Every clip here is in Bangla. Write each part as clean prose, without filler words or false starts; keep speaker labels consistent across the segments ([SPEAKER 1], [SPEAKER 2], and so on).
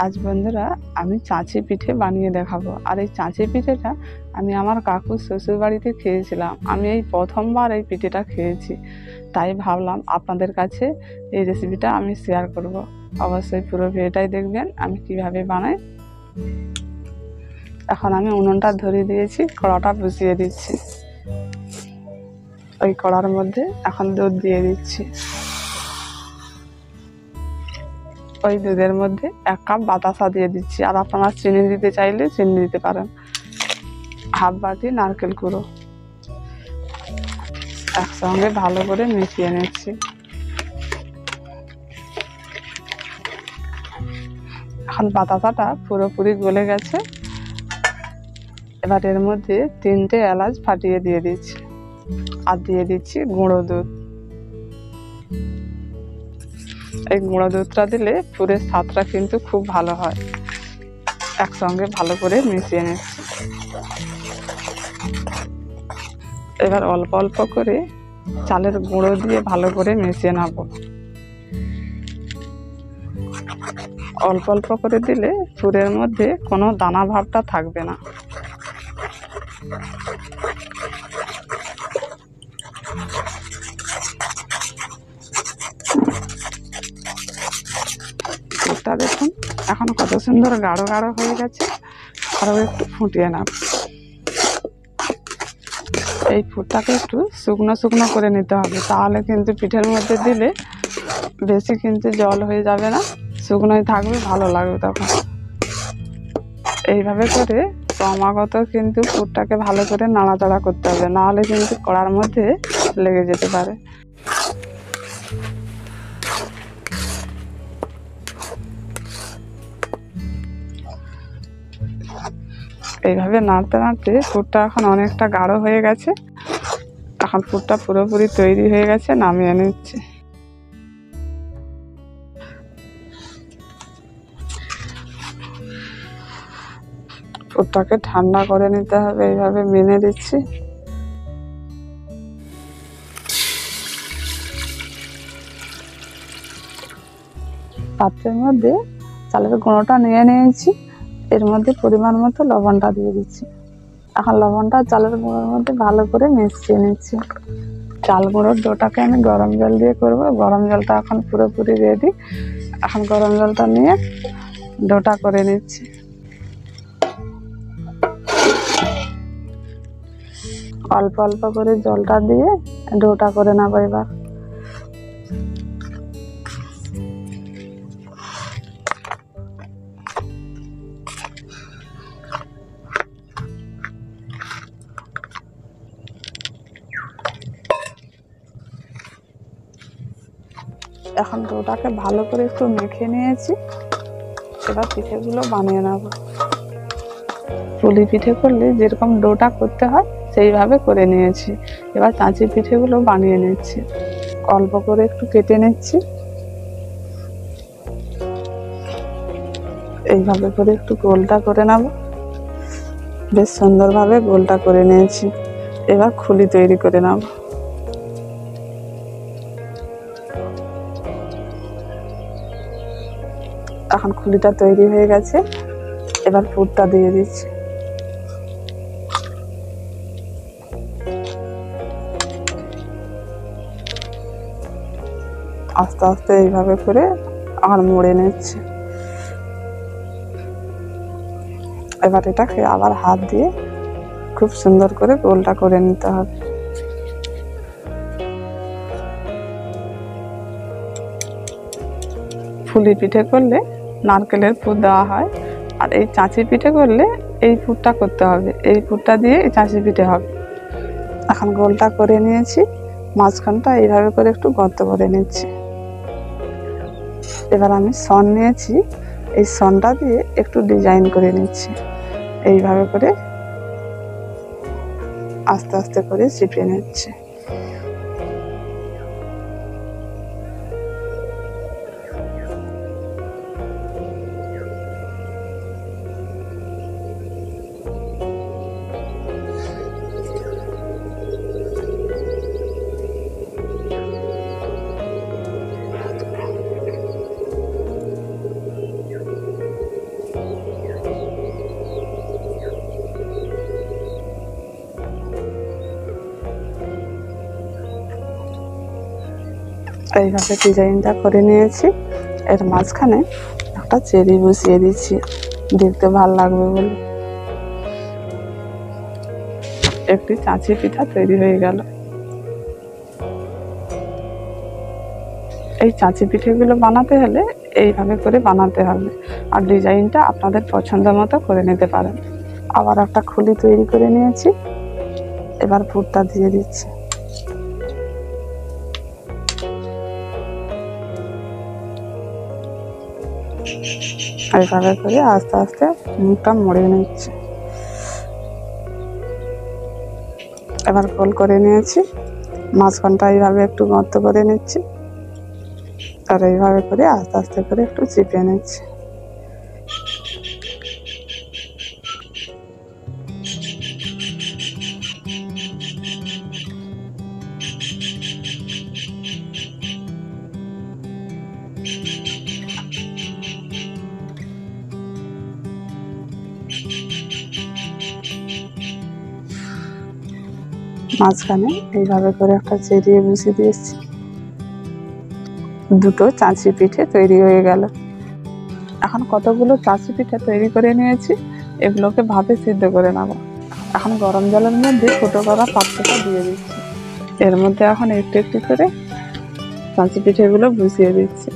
[SPEAKER 1] আজ বন্ধুরা আমি চাঁচি পিঠে বানিয়ে দেখাবো। আর এই চাঁচি পিঠেটা আমি আমার কাকুর শ্বশুর বাড়িতে খেয়েছিলাম। আমি এই প্রথমবার এই পিঠেটা খেয়েছি, তাই ভাবলাম আপনাদের কাছে এই রেসিপিটা আমি শেয়ার করব। অবশ্যই পুরো ভিডিওটাই দেখবেন আমি কিভাবে বানাই। এখন আমি উনুনটা ধরিয়ে দিয়েছি, কড়াটা বসিয়ে দিচ্ছি। ওই কড়ার মধ্যে এখন দুধ দিয়ে দিচ্ছি। ওই দুধের মধ্যে 1 কাপ বাতাসা দিয়ে দিচ্ছি, আর আপনারা চিনি দিতে চাইলে চিনি দিতে পারেন। হাফ বাটি নারকেল কুড়ো একসঙ্গে ভালো করে মিশিয়ে নিচ্ছি। এখন বাতাসাটা পুরোপুরি গলে গেছে। এবার এর মধ্যে 3টে এলাচ ফাটিয়ে দিয়ে দিচ্ছি, আর দিয়ে দিচ্ছি গুঁড়ো দুধ। এই গুঁড়ো দুধটা দিলে পুরের স্বাদটা কিন্তু খুব ভালো হয়। একসঙ্গে ভালো করে মিশিয়ে নিচ্ছি। এবার অল্প অল্প করে চালের গুঁড়ো দিয়ে ভালো করে মিশিয়ে নেব। অল্প অল্প করে দিলে পুরের মধ্যে কোনো দানা ভাবটা থাকবে না। পুরটা দেখুন এখন কত সুন্দর গাঢ় গাঢ় হয়ে গেছে। আরও একটু ফুটিয়ে নেব। এই পুরটাকে একটু শুকনো শুকনো করে নিতে হবে, তাহলে কিন্তু পিঠের মধ্যে দিলে বেশি কিন্তু জল হয়ে যাবে না, শুকনোই থাকবে, ভালো লাগবে তখন। এইভাবে করে ক্রমাগত কিন্তু পুরটাকে ভালো করে নাড়াচাড়া করতে হবে, নাহলে কিন্তু কড়ার মধ্যে লেগে যেতে পারে। এইভাবে নাড়তে নাড়তে পুরটা এখন অনেকটা গাঢ় হয়ে গেছে। এখন পুরটা পুরোপুরি তৈরি হয়ে গেছে, নামিয়ে নিচ্ছি। পুরটাকে ঠান্ডা করে নিতে হবে, এইভাবে মেনে দিচ্ছি। পাত্রের মধ্যে চালের গুঁড়োটা নিয়ে নিয়েছি, এর মধ্যে পরিমাণ মতো লবণটা দিয়ে দিচ্ছি। এখন লবণটা চালের গুঁড়োর মধ্যে ভালো করে মিশিয়ে নিচ্ছি। চাল গুঁড়োর ডোটাকে আমি গরম জল দিয়ে করব। গরম জলটা এখন পুরোপুরি রেডি। এখন গরম জলটা নিয়ে ডোটা করে নিচ্ছি। অল্প অল্প করে জলটা দিয়ে ডোটা করে নেব। এবার এখন ডোটাকে ভালো করে একটু মেখে নিয়েছি। এবার পিঠেগুলো বানিয়ে নেব। পুলি পিঠে করলে যেরকম ডোটা করতে হয় সেইভাবে করে নিয়েছি। এবার চাঁচি পিঠেগুলো বানিয়ে নিচ্ছি। অল্প করে একটু কেটে নিচ্ছি। এইভাবে করে একটু গোলটা করে নেব। বেশ সুন্দরভাবে গোলটা করে নিয়েছি। এবার খুলি তৈরি করে নেব। এখন খুলিটা তৈরি হয়ে গেছে। এবার পুরটা দিয়ে দিচ্ছি। আস্তে আস্তে এইভাবে করে আর মুড়ে নিচ্ছে। এবার এটাকে আবার হাত দিয়ে খুব সুন্দর করে গোলটা করে নিতে হবে। পুলি পিঠে করলে নারকেলের পুর দেওয়া হয়, আর এই চাঁচি পিঠে করলে এই পুরটা করতে হবে। এই পুরটা দিয়ে এই চাঁচি পিঠে হবে। এখন গোলটা করে নিয়েছি, মাঝখানটা এইভাবে করে একটু গর্ত করে নিচ্ছি। এবার আমি সন নিয়েছি, এই সনটা দিয়ে একটু ডিজাইন করে নিচ্ছি। এইভাবে করে আস্তে আস্তে করে চিপে নিচ্ছি। এইভাবে ডিজাইনটা করে নিয়েছি। এর মাঝখানে একটা চেরি বসিয়ে দিচ্ছি, দেখতে ভালো লাগবে বলে। একটি চাঁচি পিঠা তৈরি হয়ে গেল। এই চাঁচি পিঠেগুলো বানাতে হলে এইভাবে করে বানাতে হবে, আর ডিজাইনটা আপনাদের পছন্দ মতো করে নিতে পারেন। আবার একটা খুলি তৈরি করে নিয়েছি, এবার পুরটা দিয়ে দিচ্ছি। এইভাবে করে আস্তে আস্তে মুখটা মুড়ে নিচ্ছি। এবার গোল করে নিয়েছি, মাঝখানটা এইভাবে একটু গর্ত করে নিচ্ছি, আর এইভাবে করে আস্তে আস্তে করে একটু চিপে নিচ্ছি। মাঝখানে এইভাবে করে একটা চেরিয়ে বসিয়ে দিয়েছি। দুটো চাঁচি পিঠে তৈরি হয়ে গেল। এখন কতগুলো চাঁচি পিঠে তৈরি করে নিয়েছি, এগুলোকে ভাপে সিদ্ধ করে নেব। এখন গরম জলের মধ্যে ফুটো করা পাত্রটা দিয়ে দিচ্ছি। এর মধ্যে এখন একটু একটু করে চাঁচি পিঠেগুলো বসিয়ে দিচ্ছি।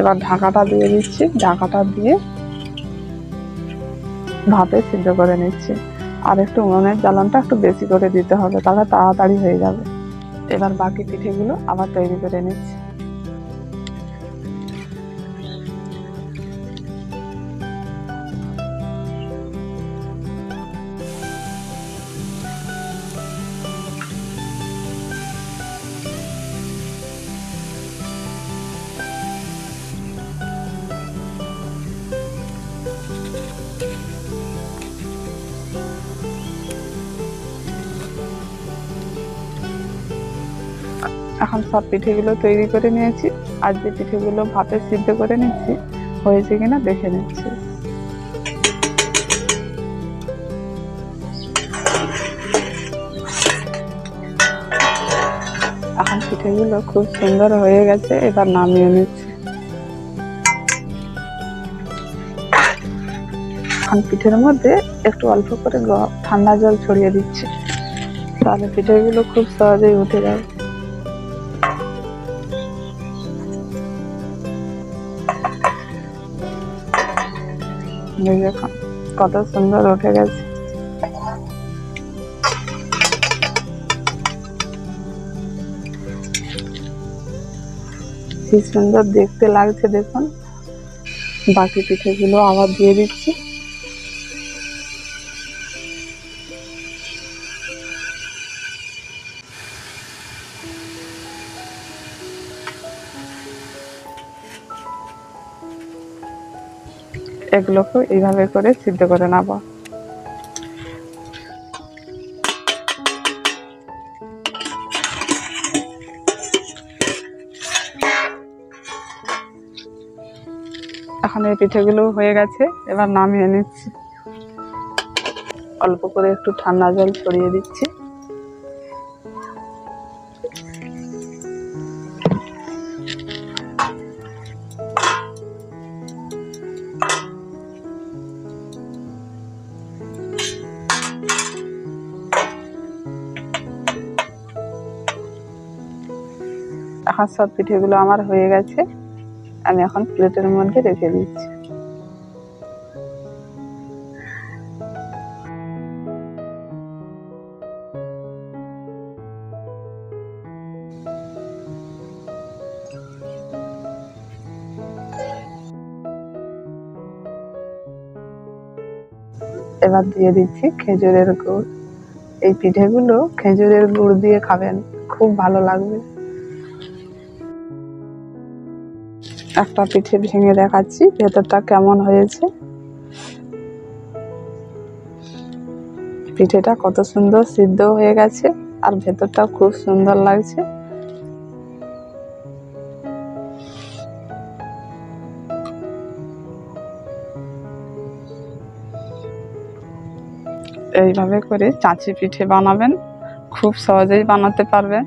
[SPEAKER 1] এবার ঢাকাটা দিয়ে দিচ্ছি, ঢাকাটা দিয়ে ভাপে সিদ্ধ করে নিচ্ছি। আর একটু উনুনের জ্বালানটা একটু বেশি করে দিতে হবে, তাহলে তাড়াতাড়ি হয়ে যাবে। এবার বাকি পিঠেগুলো আবার তৈরি করে নিচ্ছি। এখন সব পিঠেগুলো তৈরি করে নিয়েছি, আর যে পিঠেগুলো ভাপে সিদ্ধ করে নিচ্ছি হয়েছে কিনা দেখে নিচ্ছি। এখন পিঠেগুলো খুব সুন্দর হয়ে গেছে, এবার নামিয়ে নিচ্ছি। এখন পিঠের মধ্যে একটু অল্প করে ঠান্ডা জল ছড়িয়ে দিচ্ছি, তাহলে পিঠেগুলো খুব সহজেই উঠে যাবে। দেখুন কত সুন্দর উঠে গেছে। কি সুন্দর দেখতে লাগছে দেখুন। বাকি পিঠেগুলো আবার দিয়ে দিচ্ছি। এগুলোকে এইভাবে করে সিদ্ধ করে নেব। এখন এই পিঠেগুলো হয়ে গেছে, এবার নামিয়ে নিচ্ছি। অল্প করে একটু ঠান্ডা জল ছড়িয়ে দিচ্ছি। এখন সব পিঠেগুলো আমার হয়ে গেছে, আমি এখন প্লেটের মধ্যে রেখে দিচ্ছি। এবার দিয়ে দিচ্ছি খেজুরের গুড়। এই পিঠেগুলো খেজুরের গুড় দিয়ে খাবেন, খুব ভালো লাগবে। একটা পিঠে ভেঙে দেখাচ্ছি ভেতরটা কেমন হয়েছে। পিঠেটা কত সুন্দর সিদ্ধ হয়ে গেছে। আর ভেতরটাও খুব সুন্দর লাগছে। এইভাবে করে চাঁচি পিঠে বানাবেন, খুব সহজেই বানাতে পারবেন।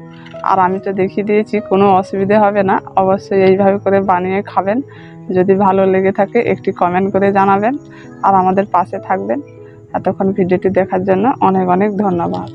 [SPEAKER 1] আর আমি তো দেখিয়ে দিয়েছি, কোনো অসুবিধে হবে না। অবশ্যই এইভাবে করে বানিয়ে খাবেন। যদি ভালো লেগে থাকে একটি কমেন্ট করে জানাবেন আর আমাদের পাশে থাকবেন। এতক্ষণ ভিডিওটি দেখার জন্য অনেক অনেক ধন্যবাদ।